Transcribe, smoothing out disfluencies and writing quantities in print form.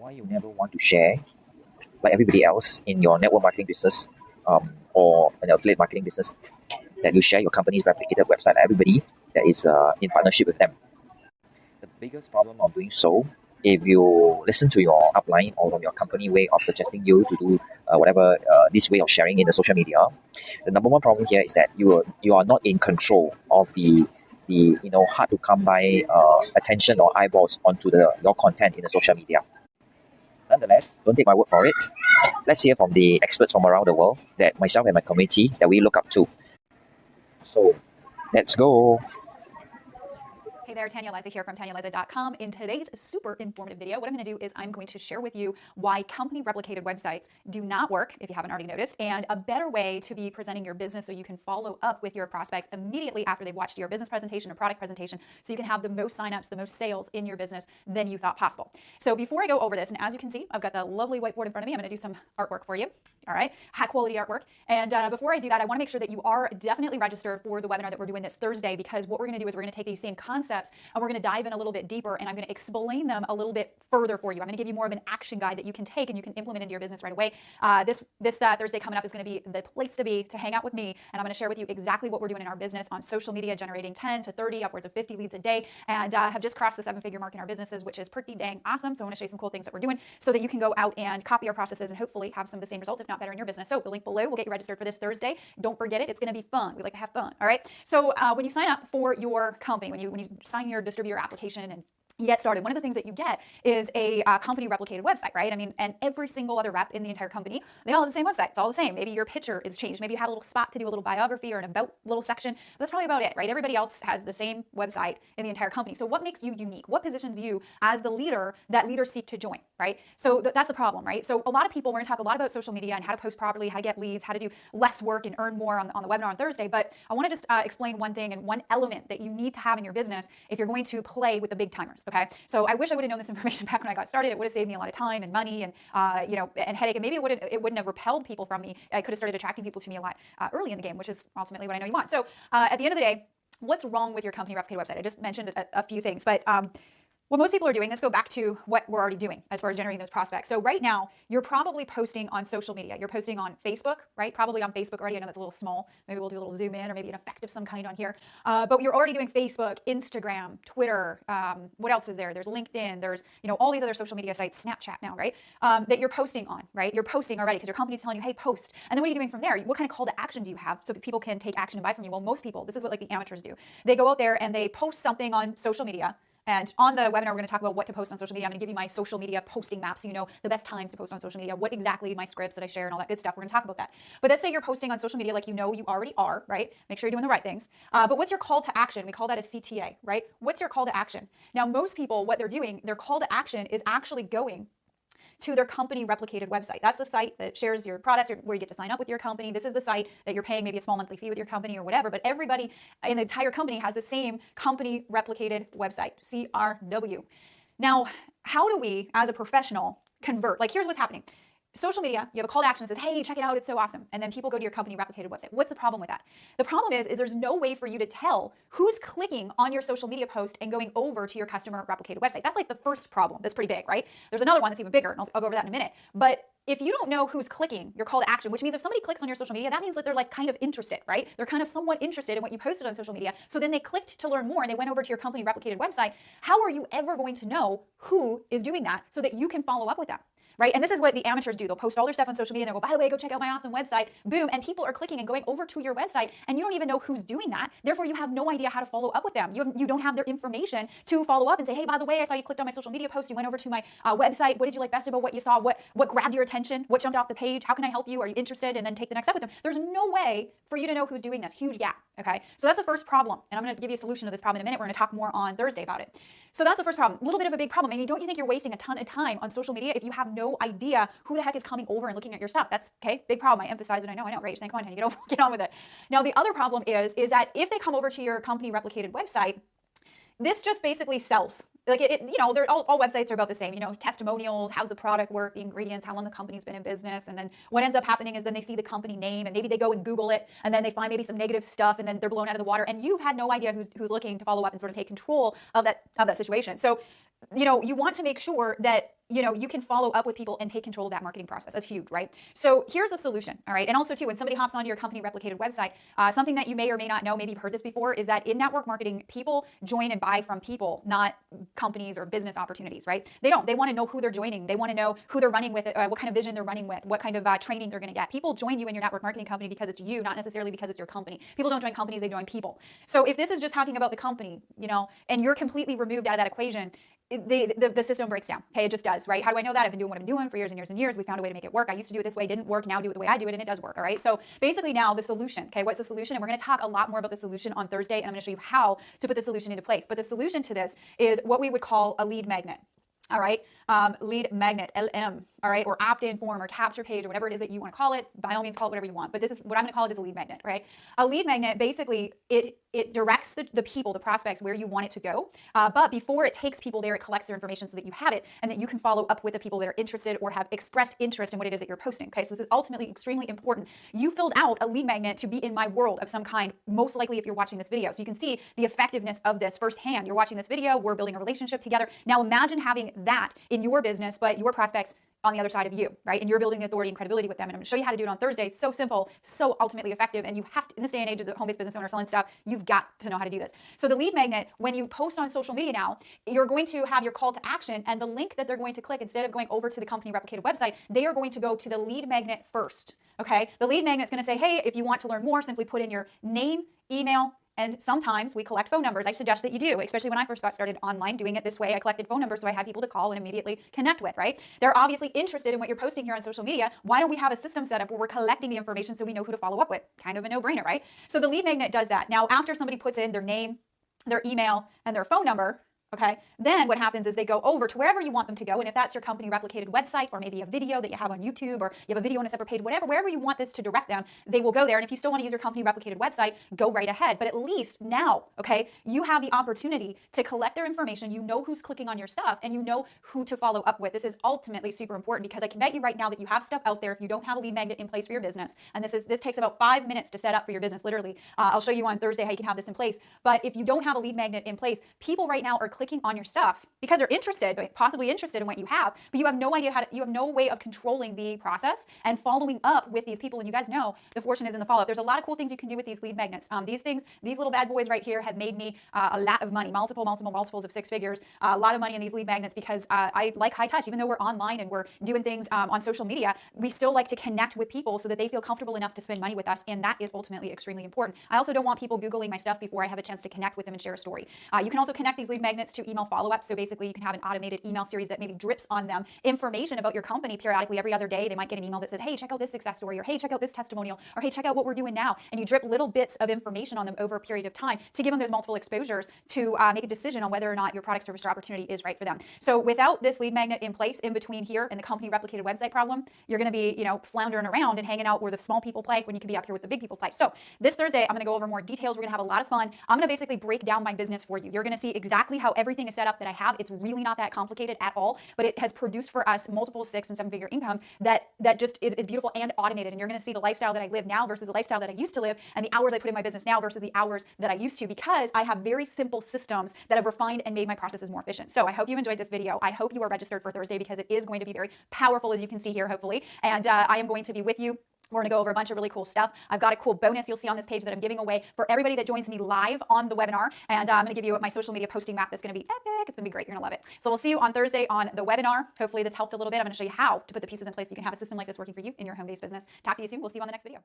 why you never want to share, like everybody else in your network marketing business, or an affiliate marketing business, that you share your company's replicated website to everybody that is in partnership with them. The biggest problem of doing so, if you listen to your upline or from your company way of suggesting you to do whatever this way of sharing in the social media, the number one problem here is that you are not in control of the hard to come by attention or eyeballs onto your content in the social media. Nonetheless, don't take my word for it. Let's hear from the experts from around the world that myself and my community that we look up to. So, let's go. Hey there, Tanya Liza here from TanyaLiza.com. In today's super informative video, what I'm going to do is I'm going to share with you why company replicated websites do not work, if you haven't already noticed, and a better way to be presenting your business so you can follow up with your prospects immediately after they've watched your business presentation or product presentation, so you can have the most signups, the most sales in your business than you thought possible. So before I go over this, and as you can see, I've got the lovely whiteboard in front of me. I'm going to do some artwork for you. All right, high quality artwork. And before I do that, I want to make sure that you are definitely registered for the webinar that we're doing this Thursday, because what we're going to do is we're going to take these same concepts and we're going to dive in a little bit deeper, and I'm going to explain them a little bit further for you. I'm going to give you more of an action guide that you can take and you can implement into your business right away. This Thursday coming up is going to be the place to be to hang out with me, and I'm going to share with you exactly what we're doing in our business on social media, generating 10 to 30, upwards of 50 leads a day, and have just crossed the 7-figure mark in our businesses, which is pretty dang awesome. So I want to show you some cool things that we're doing so that you can go out and copy our processes and hopefully have some of the same results, if not better, in your business. So the link below will get you registered for this Thursday. Don't forget it. It's going to be fun. We like to have fun. All right. So when you sign up for your company, when you sign your distributor application and you get started, one of the things that you get is a company replicated website, right? I mean, and every single other rep in the entire company, they all have the same website. It's all the same. Maybe your picture is changed. Maybe you have a little spot to do a little biography or an about little section, but that's probably about it, right? Everybody else has the same website in the entire company. So what makes you unique? What positions you as the leader that leaders seek to join, right? So that's the problem, right? So a lot of people, we're going to talk a lot about social media and how to post properly, how to get leads, how to do less work and earn more on the webinar on Thursday. But I want to just explain one thing and one element that you need to have in your business if you're going to play with the big timers, okay? So I wish I would have known this information back when I got started. It would have saved me a lot of time and money and and headache, and maybe it wouldn't have repelled people from me. I could have started attracting people to me a lot early in the game, which is ultimately what I know you want. So at the end of the day, what's wrong with your company replicated website? I just mentioned a few things, but what most people are doing, let's go back to what we're already doing as far as generating those prospects. So right now, you're probably posting on social media. You're posting on Facebook, right? Probably on Facebook already. I know that's a little small. Maybe we'll do a little zoom in or maybe an effect of some kind on here. But you're already doing Facebook, Instagram, Twitter. What else is there? There's LinkedIn. There's all these other social media sites, Snapchat now, right? That you're posting on, right? You're posting already because your company's telling you, hey, post. And then what are you doing from there? What kind of call to action do you have so that people can take action and buy from you? Well, most people, this is what like the amateurs do. They go out there and they post something on social media. And on the webinar, we're going to talk about what to post on social media. I'm going to give you my social media posting map so you know the best times to post on social media, what exactly my scripts that I share and all that good stuff. We're going to talk about that. But let's say you're posting on social media like you already are, right? Make sure you're doing the right things. But what's your call to action? We call that a CTA, right? What's your call to action? Now, most people, what they're doing, their call to action is actually going to their company replicated website. That's the site that shares your products where you get to sign up with your company. This is the site that you're paying maybe a small monthly fee with your company or whatever, but everybody in the entire company has the same company replicated website, CRW. Now, how do we, as a professional, convert? Like, here's what's happening. Social media, you have a call to action that says, hey, check it out, it's so awesome. And then people go to your company replicated website. What's the problem with that? The problem is there's no way for you to tell who's clicking on your social media post and going over to your customer replicated website. That's like the first problem. That's pretty big, right? There's another one that's even bigger, and I'll go over that in a minute. But if you don't know who's clicking your call to action, which means if somebody clicks on your social media, that means that they're like kind of interested, right? They're kind of somewhat interested in what you posted on social media. So then they clicked to learn more and they went over to your company replicated website. How are you ever going to know who is doing that so that you can follow up with them? Right? And this is what the amateurs do. They'll post all their stuff on social media and they'll go, by the way, go check out my awesome website. Boom. And people are clicking and going over to your website and you don't even know who's doing that. Therefore, you have no idea how to follow up with them. You don't have their information to follow up and say, hey, by the way, I saw you clicked on my social media post. You went over to my website. What did you like best about what you saw? What grabbed your attention? What jumped off the page? How can I help you? Are you interested? And then take the next step with them. There's no way for you to know who's doing this. Huge gap. Okay. So that's the first problem. And I'm going to give you a solution to this problem in a minute. We're going to talk more on Thursday about it. So that's the first problem. A little bit of a big problem. And don't you think you're wasting a ton of time on social media if you have no idea who the heck is coming over and looking at your stuff? That's okay. Big problem. I emphasize it. I know. Rach, then come on, get on with it. Now, the other problem is that if they come over to your company replicated website, this just basically sells. Like they're all websites are about the same, testimonials, how's the product work, the ingredients, how long the company's been in business. And then what ends up happening is then they see the company name and maybe they go and Google it and then they find maybe some negative stuff and then they're blown out of the water and you've had no idea who's looking to follow up and sort of take control of that situation. So you want to make sure that you can follow up with people and take control of that marketing process. That's huge, right? So here's the solution, all right? And also too, when somebody hops onto your company replicated website, something that you may or may not know, maybe you've heard this before, is that in network marketing, people join and buy from people, not companies or business opportunities, right? They don't. They want to know who they're joining. They want to know who they're running with, what kind of vision they're running with, what kind of training they're going to get. People join you in your network marketing company because it's you, not necessarily because it's your company. People don't join companies, they join people. So if this is just talking about the company, and you're completely removed out of that equation, the system breaks down. Okay, it just does, right? How do I know that? I've been doing what I'm doing for years and years and years. We found a way to make it work. I used to do it this way, it didn't work. Now do it the way I do it, and it does work. All right. So basically, now the solution. Okay, what's the solution? And we're going to talk a lot more about the solution on Thursday, and I'm going to show you how to put the solution into place. But the solution to this is what we would call a lead magnet. All right, lead magnet, LM, all right, or opt-in form or capture page or whatever it is that you want to call it. By all means, call it whatever you want. But this is what I'm going to call it is a lead magnet, right? A lead magnet, basically, it directs the people, the prospects, where you want it to go. But before it takes people there, it collects their information so that you have it and that you can follow up with the people that are interested or have expressed interest in what it is that you're posting. Okay, so this is ultimately extremely important. You filled out a lead magnet to be in my world of some kind, most likely if you're watching this video. So you can see the effectiveness of this firsthand. You're watching this video, we're building a relationship together. Now imagine having that in your business, but your prospects on the other side of you, right? And you're building authority and credibility with them. And I'm going to show you how to do it on Thursday. It's so simple, so ultimately effective. And you have to, in this day and age as a home-based business owner selling stuff, you've got to know how to do this. So the lead magnet, when you post on social media now, you're going to have your call to action, and the link that they're going to click, instead of going over to the company replicated website, they are going to go to the lead magnet first. Okay. The lead magnet is going to say, hey, if you want to learn more, simply put in your name, email, and sometimes we collect phone numbers. I suggest that you do, especially when I first got started online doing it this way. I collected phone numbers so I had people to call and immediately connect with, right? They're obviously interested in what you're posting here on social media. Why don't we have a system set up where we're collecting the information so we know who to follow up with? Kind of a no-brainer, right? So the lead magnet does that. Now, after somebody puts in their name, their email, and their phone number, okay, then what happens is they go over to wherever you want them to go. And if that's your company replicated website, or maybe a video that you have on YouTube, or you have a video on a separate page, wherever you want this to direct them, they will go there. And if you still want to use your company replicated website, go right ahead. But at least now, okay, you have the opportunity to collect their information. You know who's clicking on your stuff, and you know who to follow up with. This is ultimately super important, because I can bet you right now that you have stuff out there if you don't have a lead magnet in place for your business. And this takes about 5 minutes to set up for your business, literally. I'll show you on Thursday how you can have this in place. But if you don't have a lead magnet in place, people right now are clicking on your stuff because they're interested, possibly interested in what you have, but you have no idea you have no way of controlling the process and following up with these people. And you guys know the fortune is in the follow-up. There's a lot of cool things you can do with these lead magnets. These little bad boys right here have made me a lot of money, multiples of 6 figures, a lot of money in these lead magnets, because I like high touch. Even though we're online and we're doing things on social media, we still like to connect with people so that they feel comfortable enough to spend money with us. And that is ultimately extremely important. I also don't want people Googling my stuff before I have a chance to connect with them and share a story. You can also connect these lead magnets to email follow-ups. So basically you can have an automated email series that maybe drips on them information about your company periodically every other day. They might get an email that says, hey, check out this success story, or hey, check out this testimonial, or hey, check out what we're doing now. And you drip little bits of information on them over a period of time to give them those multiple exposures to make a decision on whether or not your product, service, or opportunity is right for them. So without this lead magnet in place in between here and the company replicated website problem, you're going to be, floundering around and hanging out where the small people play when you can be up here with the big people play. So this Thursday, I'm going to go over more details. We're going to have a lot of fun. I'm going to basically break down my business for you. You're going to see exactly how everything is set up that I have. It's really not that complicated at all, but it has produced for us multiple 6- and 7-figure incomes that just is beautiful and automated. And you're going to see the lifestyle that I live now versus the lifestyle that I used to live, and the hours I put in my business now versus the hours that I used to, because I have very simple systems that have refined and made my processes more efficient. So I hope you enjoyed this video. I hope you are registered for Thursday, because it is going to be very powerful, as you can see here, hopefully. And I am going to be with you. We're going to go over a bunch of really cool stuff. I've got a cool bonus you'll see on this page that I'm giving away for everybody that joins me live on the webinar. And I'm going to give you my social media posting map that's going to be epic. It's going to be great. You're going to love it. So we'll see you on Thursday on the webinar. Hopefully this helped a little bit. I'm going to show you how to put the pieces in place so you can have a system like this working for you in your home-based business. Talk to you soon. We'll see you on the next video.